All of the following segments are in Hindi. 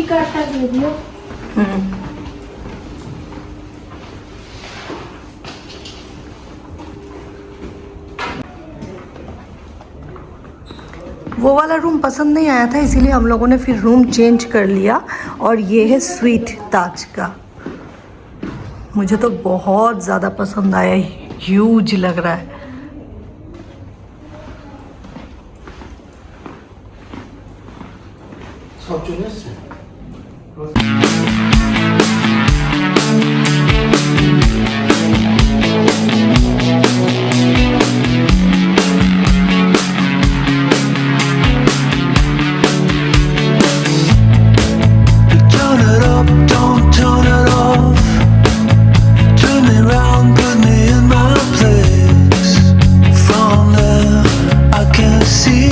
पिंक कार्ड का दे दियो। वो वाला रूम पसंद नहीं आया था, इसीलिए हम लोगों ने फिर रूम चेंज कर लिया। और ये है स्वीट ताज का, मुझे तो बहुत ज़्यादा पसंद आया, ह्यूज लग रहा है। Turn it up, don't turn it off. Turn me round, put me in my place. From there, I can see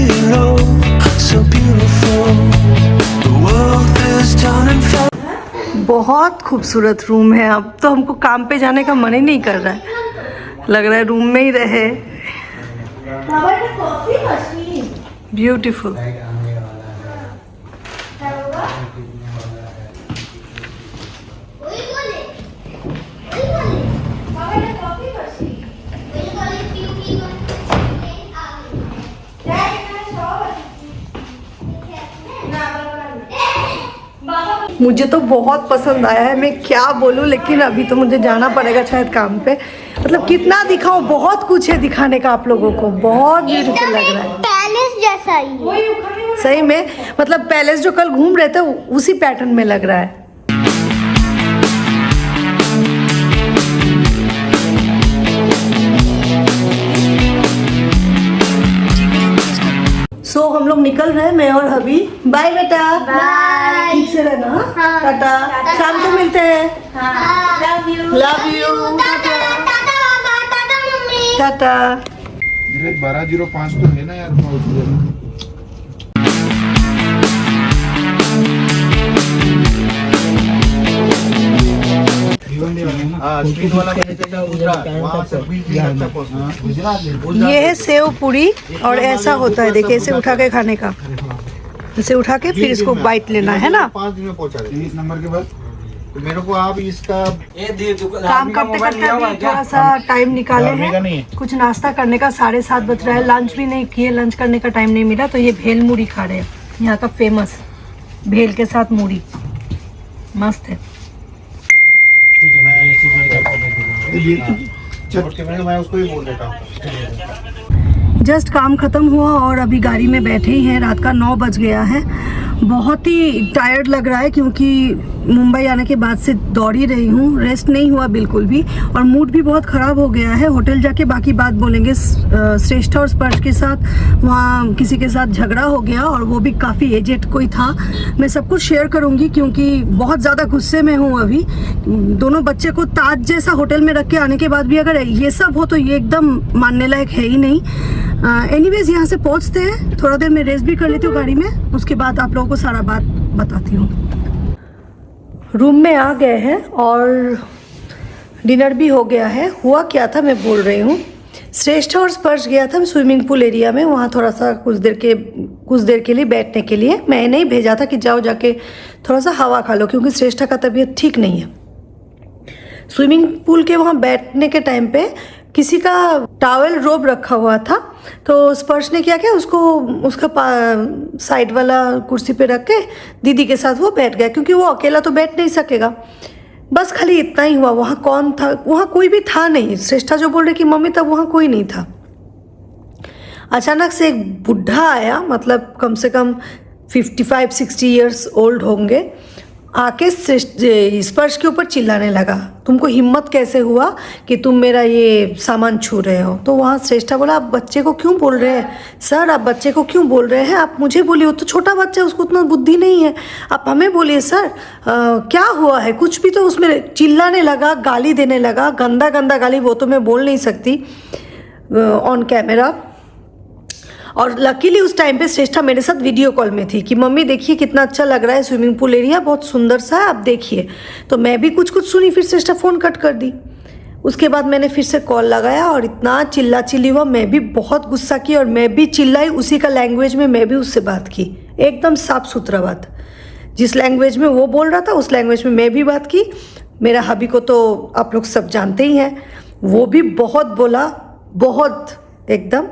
it all. So beautiful. The world is turning fast. बहुत खूबसूरत रूम है। अब तो हमको काम पे जाने का मन ही नहीं कर रहा है, लग रहा है रूम में ही रहे। ब्यूटीफुल। मुझे तो बहुत पसंद आया है, मैं क्या बोलूँ, लेकिन अभी तो मुझे जाना पड़ेगा शायद काम पे। मतलब कितना दिखाऊं, बहुत कुछ है दिखाने का आप लोगों को, बहुत ब्यूटीफुल लग रहा है। पैलेस जैसा ही सही में, मतलब पैलेस जो कल घूम रहे थे उसी पैटर्न में लग रहा है। सो हम लोग निकल रहे हैं, मैं और हबी। बाय बेटा, बाय। ठीक से रहना। हाँ। टाटा, शाम को मिलते हैं। Love you love you. Tata Tata Baba, Tata mummy. Tata. 1205 तो है ना यार, स्ट्रीट वाला ये है सेव पूरी, और ऐसा होता है, देखिए इसे उठा के खाने का, इसे उठा के फिर इसको बाइट लेना है ना। 5 दिन में पहुंचा देंगे इस नंबर के बाद। तो मेरे को आप इसका काम करते करते अभी थोड़ा सा टाइम निकाले हैं कुछ नाश्ता करने का। 7:30 बज रहा है, लंच भी नहीं किए, लंच करने का टाइम नहीं मिला, तो ये भेल मूढ़ी खा रहे हैं, यहाँ का फेमस भेल के साथ मूढ़ी, मस्त है। मैं उसको ही बोल देता हूँ। जस्ट काम ख़त्म हुआ और अभी गाड़ी में बैठे ही हैं। रात का 9 बज गया है, बहुत ही टायर्ड लग रहा है क्योंकि मुंबई आने के बाद से दौड़ ही रही हूँ, रेस्ट नहीं हुआ बिल्कुल भी, और मूड भी बहुत ख़राब हो गया है। होटल जाके बाकी बात बोलेंगे। श्रेष्ठा और स्पर्श के साथ वहाँ किसी के साथ झगड़ा हो गया, और वो भी काफ़ी एजेड कोई था। मैं सब कुछ शेयर करूँगी क्योंकि बहुत ज़्यादा गुस्से में हूँ अभी। दोनों बच्चे को ताज जैसा होटल में रख के आने के बाद भी अगर ये सब हो तो ये एकदम मानने लायक है ही नहीं। एनीवेज यहाँ से पहुँचते हैं, थोड़ा देर मैं रेस्ट भी कर लेती हूँ गाड़ी में, उसके बाद आप लोगों को सारा बात बताती हूँ। रूम में आ गए हैं और डिनर भी हो गया है। हुआ क्या था मैं बोल रही हूँ, श्रेष्ठा और स्पर्श गया था स्विमिंग पूल एरिया में, वहाँ थोड़ा सा कुछ देर के लिए बैठने के लिए। मैंने ही भेजा था कि जाओ जाके थोड़ा सा हवा खा लो, क्योंकि श्रेष्ठा का तबीयत ठीक नहीं है। स्विमिंग पूल के वहाँ बैठने के टाइम पे किसी का टॉवेल रोब रखा हुआ था, तो स्पर्श ने क्या किया, उसको उसका साइड वाला कुर्सी पे रख के दीदी के साथ वो बैठ गया, क्योंकि वो अकेला तो बैठ नहीं सकेगा। बस खाली इतना ही हुआ। वहाँ कौन था, वहाँ कोई भी था नहीं। श्रेष्ठा जो बोल रही कि मम्मी तब वहाँ कोई नहीं था। अचानक से एक बुढ़ा आया, मतलब कम से कम 55-60 ईयर्स ओल्ड होंगे, आके स्पर्श के ऊपर चिल्लाने लगा, तुमको हिम्मत कैसे हुआ कि तुम मेरा ये सामान छू रहे हो। तो वहाँ श्रेष्ठा बोला, आप बच्चे को क्यों बोल रहे हैं सर, आप बच्चे को क्यों बोल रहे हैं, आप मुझे बोलिए, वो तो छोटा बच्चा है, उसको उतना बुद्धि नहीं है, आप हमें बोलिए सर क्या हुआ है। कुछ भी तो उसमें चिल्लाने लगा, गाली देने लगा, गंदा गंदा गाली, वो तो मैं बोल नहीं सकती ऑन कैमरा। और लकीली उस टाइम पे श्रेष्ठा मेरे साथ वीडियो कॉल में थी कि मम्मी देखिए कितना अच्छा लग रहा है, स्विमिंग पूल एरिया बहुत सुंदर सा है, आप देखिए। तो मैं भी कुछ सुनी, फिर श्रेष्ठा फ़ोन कट कर दी। उसके बाद मैंने फिर से कॉल लगाया और इतना चिल्ला चिल्ली हुआ, मैं भी बहुत गुस्सा की और मैं भी चिल्लाई, उसी का लैंग्वेज में मैं भी उससे बात की, एकदम साफ सुथरा बात। जिस लैंग्वेज में वो बोल रहा था उस लैंग्वेज में मैं भी बात की। मेरा हबी को तो आप लोग सब जानते ही हैं, वो भी बहुत बोला, बहुत एकदम,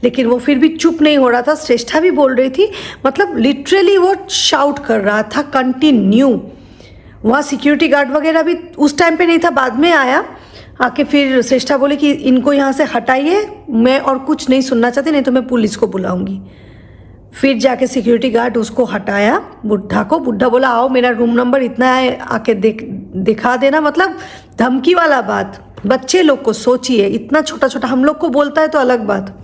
लेकिन वो फिर भी चुप नहीं हो रहा था। श्रेष्ठा भी बोल रही थी, मतलब लिटरली वो शाउट कर रहा था कंटिन्यू। वहाँ सिक्योरिटी गार्ड वगैरह भी उस टाइम पे नहीं था, बाद में आया। आके फिर श्रेष्ठा बोले कि इनको यहाँ से हटाइए, मैं और कुछ नहीं सुनना चाहती, नहीं तो मैं पुलिस को बुलाऊंगी। फिर जाके सिक्योरिटी गार्ड उसको हटाया, बुढ़ा को। बुढ़ा बोला आओ मेरा रूम नंबर इतना है, आके दिखा देना। मतलब धमकी वाला बात। बच्चे लोग को सोचिए, इतना छोटा छोटा, हम लोग को बोलता है तो अलग बात।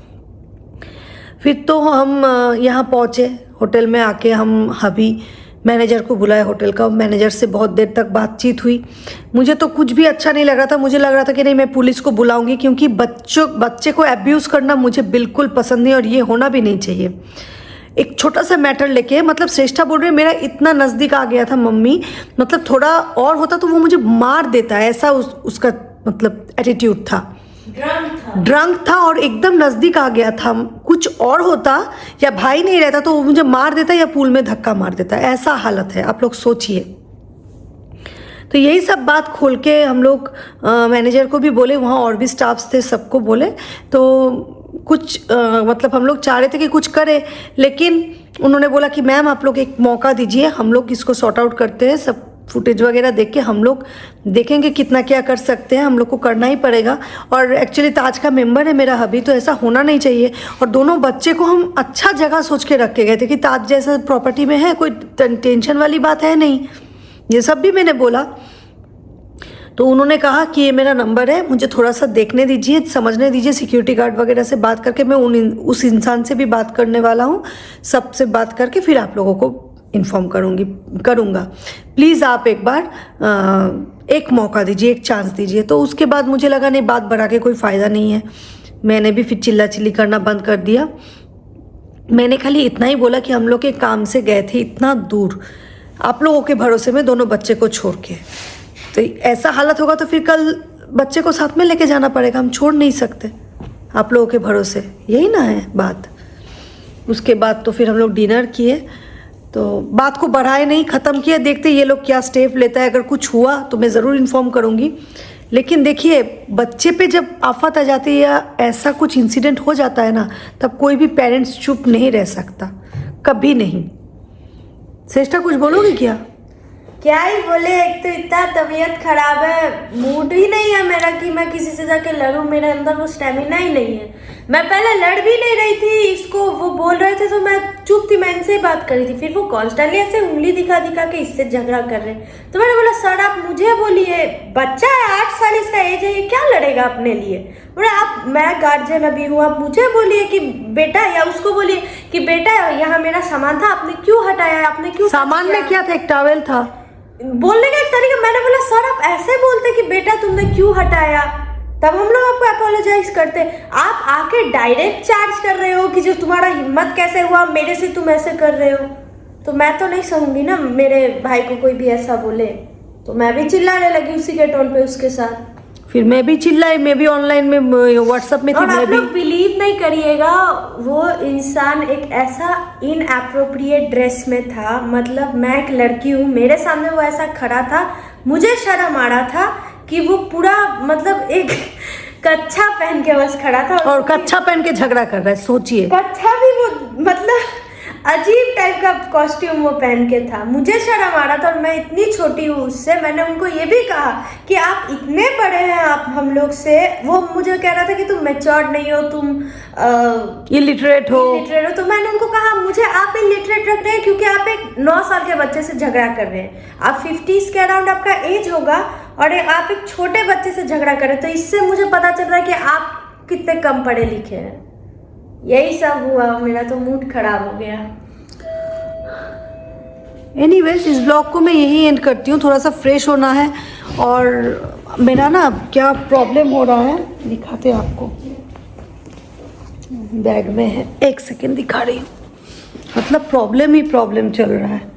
फिर तो हम यहाँ पहुँचे होटल में। आके हम हबी मैनेजर को बुलाया होटल का। मैनेजर से बहुत देर तक बातचीत हुई। मुझे तो कुछ भी अच्छा नहीं लग रहा था। मुझे लग रहा था कि नहीं, मैं पुलिस को बुलाऊंगी, क्योंकि बच्चे को अब्यूज़ करना मुझे बिल्कुल पसंद नहीं और ये होना भी नहीं चाहिए। एक छोटा सा मैटर लेके, मतलब श्रेष्ठा बोल रही है मेरा इतना नज़दीक आ गया था मम्मी, मतलब थोड़ा और होता तो वो मुझे मार देता, ऐसा उसका मतलब एटीट्यूड था। ड्रंक था और एकदम नज़दीक आ गया था। कुछ और होता या भाई नहीं रहता तो वो मुझे मार देता या पूल में धक्का मार देता, ऐसा हालत है। आप लोग सोचिए। तो यही सब बात खोल के हम लोग मैनेजर को भी बोले, वहाँ और भी स्टाफ्स थे, सबको बोले। तो कुछ मतलब हम लोग चाह रहे थे कि कुछ करें, लेकिन उन्होंने बोला कि मैम आप लोग एक मौका दीजिए, हम लोग इसको सॉर्ट आउट करते हैं। सब फुटेज वगैरह देख के हम लोग देखेंगे कितना क्या कर सकते हैं, हम लोग को करना ही पड़ेगा। और एक्चुअली ताज का मेंबर है मेरा हबी, तो ऐसा होना नहीं चाहिए। और दोनों बच्चे को हम अच्छा जगह सोच के रख के गए थे कि ताज जैसा प्रॉपर्टी में है, कोई टेंशन वाली बात है नहीं। ये सब भी मैंने बोला। तो उन्होंने कहा कि ये मेरा नंबर है, मुझे थोड़ा सा देखने दीजिए, समझने दीजिए। सिक्योरिटी गार्ड वगैरह से बात करके मैं उस इंसान से भी बात करने वाला हूँ, सबसे बात करके फिर आप लोगों को इन्फॉर्म करूँगा। प्लीज़ आप एक बार एक मौका दीजिए, एक चांस दीजिए। तो उसके बाद मुझे लगा नहीं, बात बढ़ा के कोई फ़ायदा नहीं है। मैंने भी फिर चिल्ला चिल्ली करना बंद कर दिया। मैंने खाली इतना ही बोला कि हम लोग के काम से गए थे इतना दूर, आप लोगों के भरोसे में दोनों बच्चे को छोड़ के। तो ऐसा हालत होगा तो फिर कल बच्चे को साथ में लेके जाना पड़ेगा, हम छोड़ नहीं सकते आप लोगों के भरोसे। यही ना है बात। उसके बाद तो फिर हम लोग डिनर किए, तो बात को बढ़ाए नहीं, ख़त्म किया। देखते ये लोग क्या स्टेप लेता है। अगर कुछ हुआ तो मैं ज़रूर इन्फॉर्म करूँगी। लेकिन देखिए, बच्चे पे जब आफत आ जाती है या ऐसा कुछ इंसिडेंट हो जाता है ना, तब कोई भी पेरेंट्स चुप नहीं रह सकता, कभी नहीं। श्रेष्ठा कुछ बोलोगे क्या? क्या ही बोले, एक तो इतना तबीयत खराब है, मूड ही नहीं है मेरा कि मैं किसी से जाके लड़ूं। मेरे अंदर वो स्टेमिना ही नहीं है। मैं पहले लड़ भी नहीं रही थी, इसको वो बोल रहे थे तो मैं चुप थी, मैं इनसे ही बात कर रही थी। फिर वो कॉन्स्टेंटली ऐसे उंगली दिखा दिखा के इससे झगड़ा कर रहे। तो मैंने बोला सर आप मुझे बोलिए, बच्चा है 8 साल इसका एज है, ये क्या लड़ेगा अपने लिए। बोला आप, मैं गार्जियन अभी हूँ, आप मुझे बोलिए कि बेटा, या उसको बोलिए कि बेटा यहाँ मेरा सामान था, आपने क्यों हटाया, आपने क्यों। सामान में क्या था? एक टॉवेल था। बोलने का एक तरीका। मैंने बोला सर आप ऐसे बोलते कि बेटा तुमने क्यों हटाया, तब हम लोग आपको अपोलोजाइज करते। आप आके डायरेक्ट चार्ज कर रहे हो कि जो तुम्हारा हिम्मत कैसे हुआ मेरे से तुम ऐसे कर रहे हो। तो मैं तो नहीं सहूंगी ना, मेरे भाई को कोई भी ऐसा बोले। तो मैं भी चिल्लाने लगी उसी के टोन पे उसके साथ। फिर मैं भी चिल्लाई, मैं भी ऑनलाइन में व्हाट्सएप में थी। और मैं आप भी लोग बिलीव नहीं करिएगा, वो इंसान एक ऐसा इनएप्रोप्रिएट ड्रेस में था। मतलब मैं एक लड़की हूँ, मेरे सामने वो ऐसा खड़ा था, मुझे शर्म आ रहा था कि वो पूरा मतलब एक कच्छा पहन के बस खड़ा था। और कच्छा पहन के झगड़ा कर रहा है, सोचिए। कच्छा भी वो मतलब अजीब टाइप का कॉस्ट्यूम वो पहन के था। मुझे शर्म आ रहा था और मैं इतनी छोटी हूँ उससे। मैंने उनको ये भी कहा कि आप इतने बड़े हैं आप हम लोग से। वो मुझे कह रहा था कि तुम मैच्योर्ड नहीं हो, तुम इलिटरेट हो। तो मैंने उनको कहा मुझे आप इलिटरेट रख रहे हैं क्योंकि आप एक 9 साल के बच्चे से झगड़ा कर रहे हैं। आप 50s के अराउंड आपका एज होगा और आप एक छोटे बच्चे से झगड़ा कर रहे हैं। तो इससे मुझे पता चल रहा है कि आप कितने कम पढ़े लिखे हैं। यही सब हुआ, मेरा तो मूड खराब हो गया। एनीवेज, इस ब्लॉग को मैं यही एंड करती हूँ। थोड़ा सा फ्रेश होना है और मेरा ना क्या प्रॉब्लम हो रहा है दिखाते हैं आपको। बैग में है, एक सेकेंड दिखा रही हूँ। मतलब प्रॉब्लम ही प्रॉब्लम चल रहा है।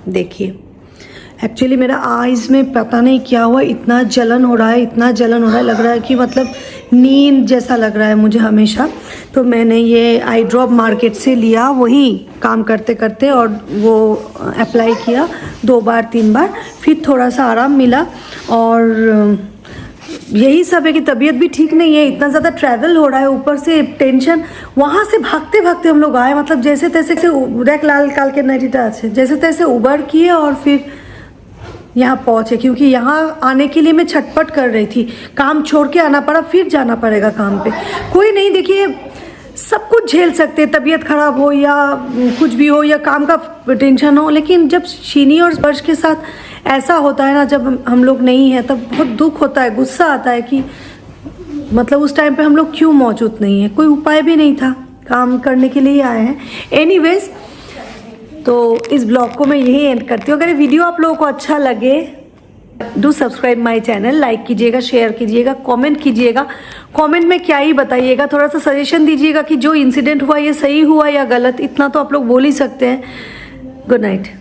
देखिए, एक्चुअली मेरा आइज़ में पता नहीं क्या हुआ, इतना जलन हो रहा है, इतना जलन हो रहा है, लग रहा है कि मतलब नींद जैसा लग रहा है मुझे हमेशा। तो मैंने ये आई ड्रॉप मार्केट से लिया, वही काम करते करते, और वो अप्लाई किया 2 बार 3 बार, फिर थोड़ा सा आराम मिला। और यही सब है कि तबीयत भी ठीक नहीं है, इतना ज़्यादा ट्रैवल हो रहा है, ऊपर से टेंशन। वहाँ से भागते भागते हम लोग आए, मतलब जैसे तैसे से लाल काल के नैनीताल से जैसे तैसे उबर किए और फिर यहाँ पहुँचे, क्योंकि यहाँ आने के लिए मैं छटपट कर रही थी। काम छोड़ के आना पड़ा, फिर जाना पड़ेगा काम पे। कोई नहीं, देखिए सब कुछ झेल सकते, तबीयत खराब हो या कुछ भी हो या काम का टेंशन हो, लेकिन जब शीनी और स्पर्श के साथ ऐसा होता है ना, जब हम लोग नहीं हैं तब बहुत दुख होता है, गुस्सा आता है कि मतलब उस टाइम पे हम लोग क्यों मौजूद नहीं है। कोई उपाय भी नहीं था, काम करने के लिए ही आए हैं। एनीवेज, तो इस ब्लॉग को मैं यही एंड करती हूँ। अगर ये वीडियो आप लोगों को अच्छा लगे, do subscribe my channel, like कीजिएगा, शेयर कीजिएगा, कमेंट कीजिएगा। कमेंट में क्या ही बताइएगा, थोड़ा सा सजेशन दीजिएगा कि जो इंसिडेंट हुआ ये सही हुआ या गलत, इतना तो आप लोग बोल ही सकते हैं। Good night.